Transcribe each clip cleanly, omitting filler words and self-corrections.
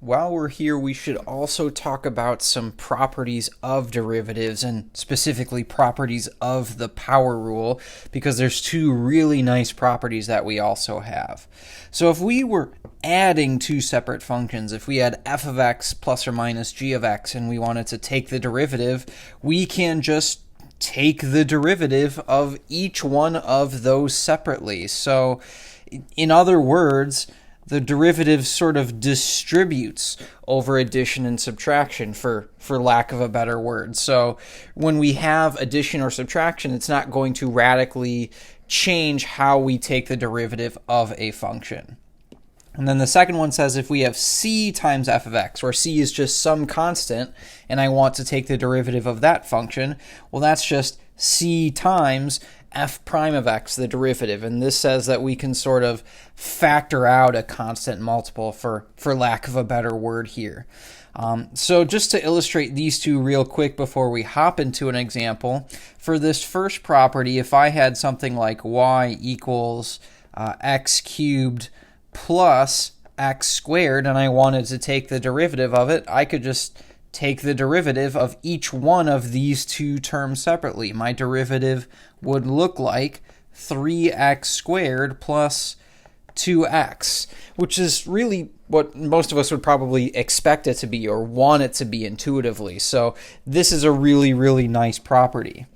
while we're here, we should also talk about some properties of derivatives and specifically properties of the power rule, because there's two really nice properties that we also have. So if we were adding two separate functions, if we had f of x plus or minus g of x and we wanted to take the derivative, we can just take the derivative of each one of those separately. So in other words, the derivative sort of distributes over addition and subtraction, for lack of a better word. So when we have addition or subtraction, it's not going to radically change how we take the derivative of a function. And then the second one says if we have c times f of x, where c is just some constant, and I want to take the derivative of that function, well, that's just c times f prime of x, the derivative. And this says that we can sort of factor out a constant multiple, for lack of a better word here. So just to illustrate these two real quick before we hop into an example, for this first property, if I had something like y equals x cubed plus x squared, and I wanted to take the derivative of it, I could just take the derivative of each one of these two terms separately. My derivative would look like 3x squared plus 2x, which is really what most of us would probably expect it to be or want it to be intuitively. So this is a really, really nice property.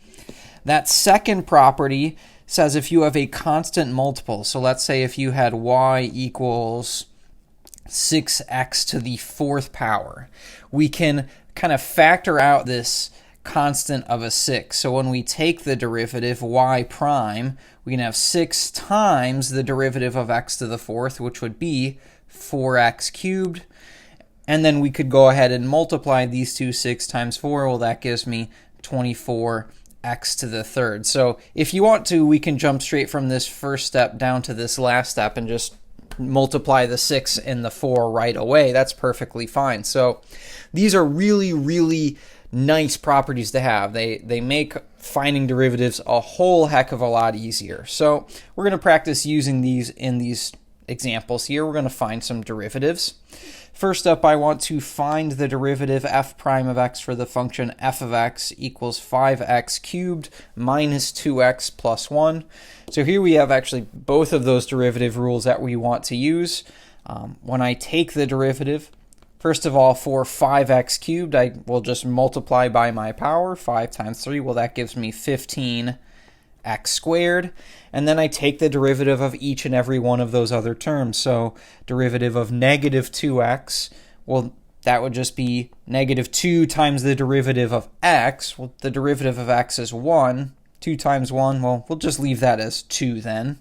That second property says if you have a constant multiple, so let's say if you had y equals 6x to the fourth power, we can kind of factor out this constant of a 6. So when we take the derivative y prime, we can have 6 times the derivative of x to the fourth, which would be 4x cubed. And then we could go ahead and multiply these two, 6 times 4. Well, that gives me 24x to the third. So if you want to, we can jump straight from this first step down to this last step and just multiply the 6 and the 4 right away. That's perfectly fine. So these are really, really nice properties to have. They make finding derivatives a whole heck of a lot easier. So we're going to practice using these in these examples here. We're going to find some derivatives. First up, I want to find the derivative f prime of x for the function f of x equals 5x cubed minus 2x plus 1. So here we have actually both of those derivative rules that we want to use. When I take the derivative, first of all, for 5x cubed, I will just multiply by my power. 5 times 3, well, that gives me 15x squared. And then I take the derivative of each and every one of those other terms. So derivative of negative 2x, well, that would just be negative 2 times the derivative of x. Well, the derivative of x is 1. 2 times 1, well, we'll just leave that as 2 then.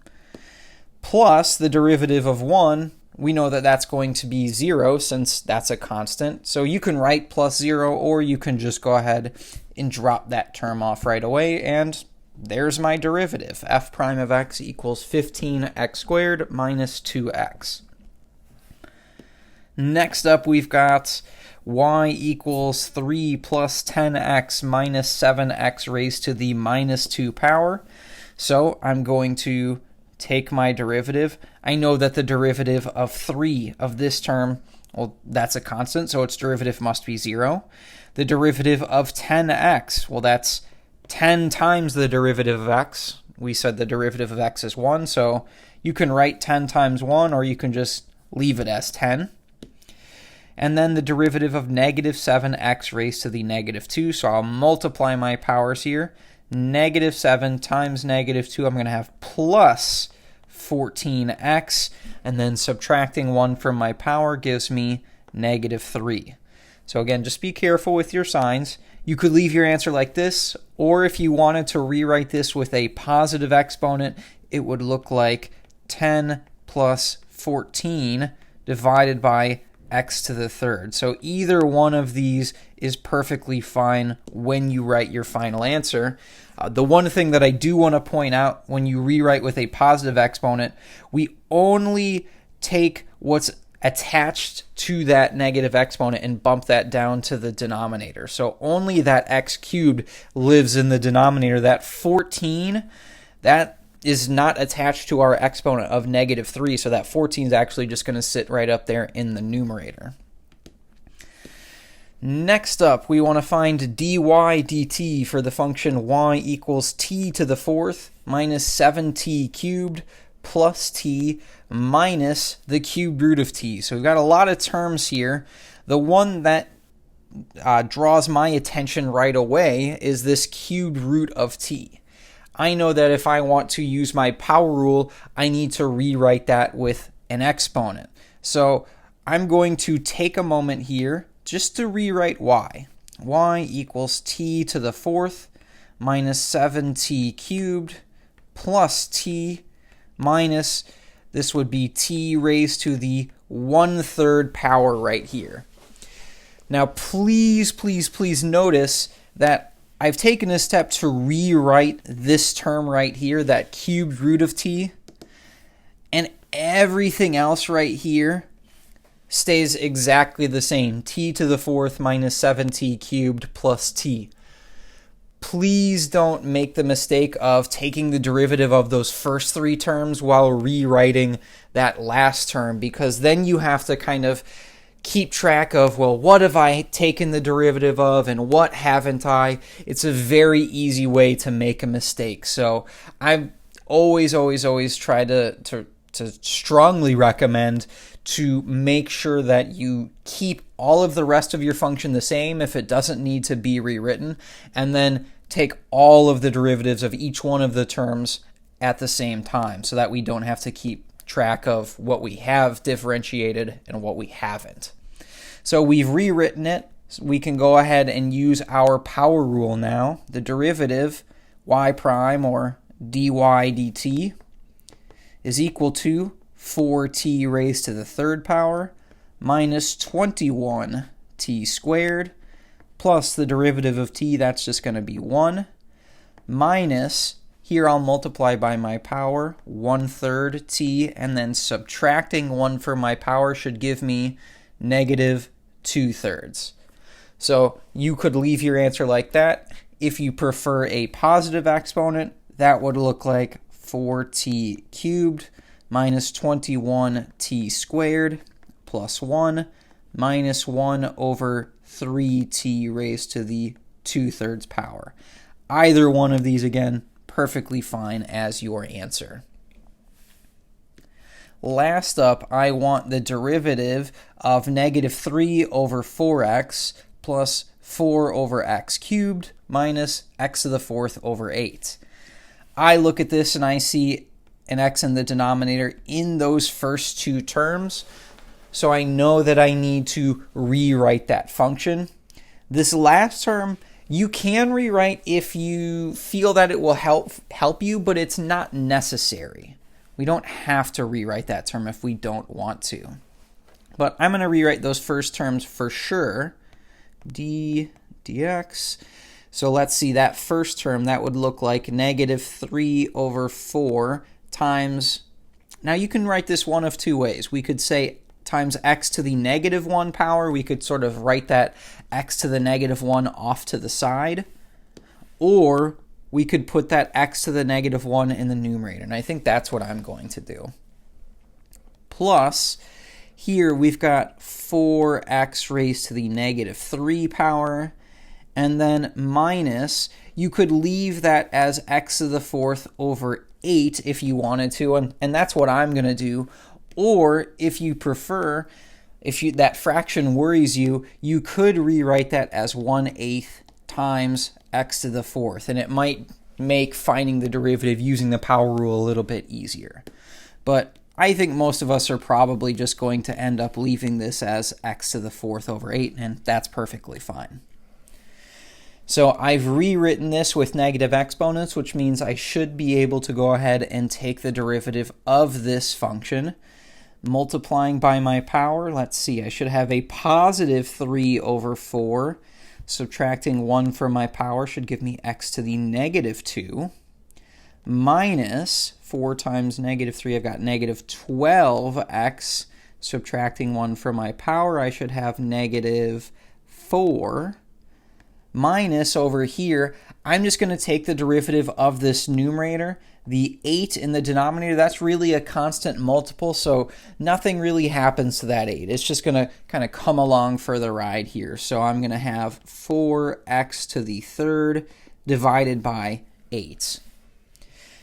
Plus the derivative of 1, we know that that's going to be 0 since that's a constant. So you can write plus 0, or you can just go ahead and drop that term off right away, and there's my derivative. F prime of x equals 15x squared minus 2x. Next up, we've got y equals 3 plus 10x minus 7x raised to the minus 2 power. So I'm going to take my derivative. I know that the derivative of 3 of this term, well, that's a constant, so its derivative must be 0. The derivative of 10x, well, that's 10 times the derivative of x. We said the derivative of x is 1, so you can write 10 times 1, or you can just leave it as 10. And then the derivative of negative 7x raised to the negative 2, so I'll multiply my powers here. Negative 7 times negative 2, I'm going to have plus 14x, and then subtracting 1 from my power gives me negative 3. So again, just be careful with your signs. You could leave your answer like this, or if you wanted to rewrite this with a positive exponent, it would look like 10 plus 14 divided by x to the third. So either one of these is perfectly fine when you write your final answer. The one thing that I do want to point out, when you rewrite with a positive exponent, we only take what's attached to that negative exponent and bump that down to the denominator. So only that x cubed lives in the denominator. That 14, that is not attached to our exponent of negative 3, so that 14 is actually just going to sit right up there in the numerator. Next up, we want to find dy dt for the function y equals t to the fourth minus 7t cubed plus t minus the cubed root of t. So we've got a lot of terms here. The one that draws my attention right away is this cubed root of t. I know that if I want to use my power rule, I need to rewrite that with an exponent. So I'm going to take a moment here just to rewrite y. Y equals t to the fourth minus 7t cubed plus t minus, this would be t raised to the 1/3 power right here. Now please notice that I've taken a step to rewrite this term right here, that cubed root of t, and everything else right here stays exactly the same. T to the fourth minus 7t cubed plus t. Please don't make the mistake of taking the derivative of those first three terms while rewriting that last term, because then you have to kind of keep track of, well, what have I taken the derivative of and what haven't I? It's a very easy way to make a mistake. So I always try to strongly recommend to make sure that you keep all of the rest of your function the same if it doesn't need to be rewritten, and then take all of the derivatives of each one of the terms at the same time so that we don't have to keep track of what we have differentiated and what we haven't. So we've rewritten it. We can go ahead and use our power rule now. The derivative y prime, or dy dt, is equal to 4t raised to the third power minus 21t squared plus the derivative of t, that's just going to be 1, minus, here I'll multiply by my power, 1/3 t, and then subtracting 1 from my power should give me negative 2/3. So you could leave your answer like that. If you prefer a positive exponent, that would look like 4t cubed minus 21t squared plus 1 minus 1 over 3t raised to the 2/3 power. Either one of these, again, perfectly fine as your answer. Last up, I want the derivative of negative 3 over 4x plus 4 over x cubed minus x to the fourth over 8. I look at this and I see an x in the denominator in those first two terms, so I know that I need to rewrite that function. This last term, you can rewrite if you feel that it will help you, but it's not necessary. We don't have to rewrite that term if we don't want to. But I'm going to rewrite those first terms for sure. D dx. So let's see, that first term, that would look like negative 3 over 4 times, now you can write this one of two ways. We could say times x to the negative 1 power. We could sort of write that x to the negative 1 off to the side. Or we could put that x to the negative 1 in the numerator. And I think that's what I'm going to do. Plus, here we've got 4x raised to the negative 3 power. And then minus, you could leave that as x to the fourth over 8 if you wanted to. And that's what I'm going to do. Or if you prefer, that fraction worries you, you could rewrite that as 1/8 times x to the fourth, and it might make finding the derivative using the power rule a little bit easier. But I think most of us are probably just going to end up leaving this as x to the fourth over 8, and that's perfectly fine. So I've rewritten this with negative exponents, which means I should be able to go ahead and take the derivative of this function. Multiplying by my power, let's see, I should have a positive 3 over 4. Subtracting 1 from my power should give me x to the negative 2. Minus 4 times negative 3, I've got negative 12x. Subtracting 1 from my power, I should have negative 4. minus over here, I'm just going to take the derivative of this numerator. The 8 in the denominator, that's really a constant multiple, so nothing really happens to that 8. It's just going to kind of come along for the ride here. So I'm going to have 4x to the third divided by 8.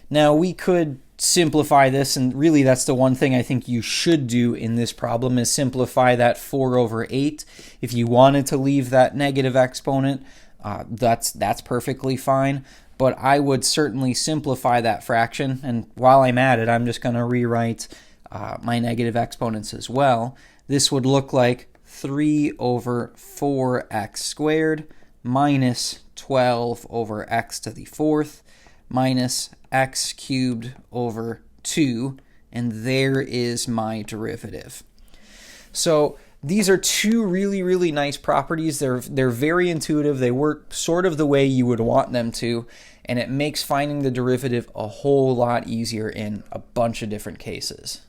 Now we could simplify this, and really that's the one thing I think you should do in this problem is simplify that 4 over 8. If you wanted to leave that negative exponent, that's perfectly fine, but I would certainly simplify that fraction, and while I'm at it, I'm just going to rewrite my negative exponents as well. This would look like 3 over 4x squared minus 12 over x to the fourth minus x cubed over 2, and there is my derivative. So these are two really nice properties. They're very intuitive. They work sort of the way you would want them to, and it makes finding the derivative a whole lot easier in a bunch of different cases.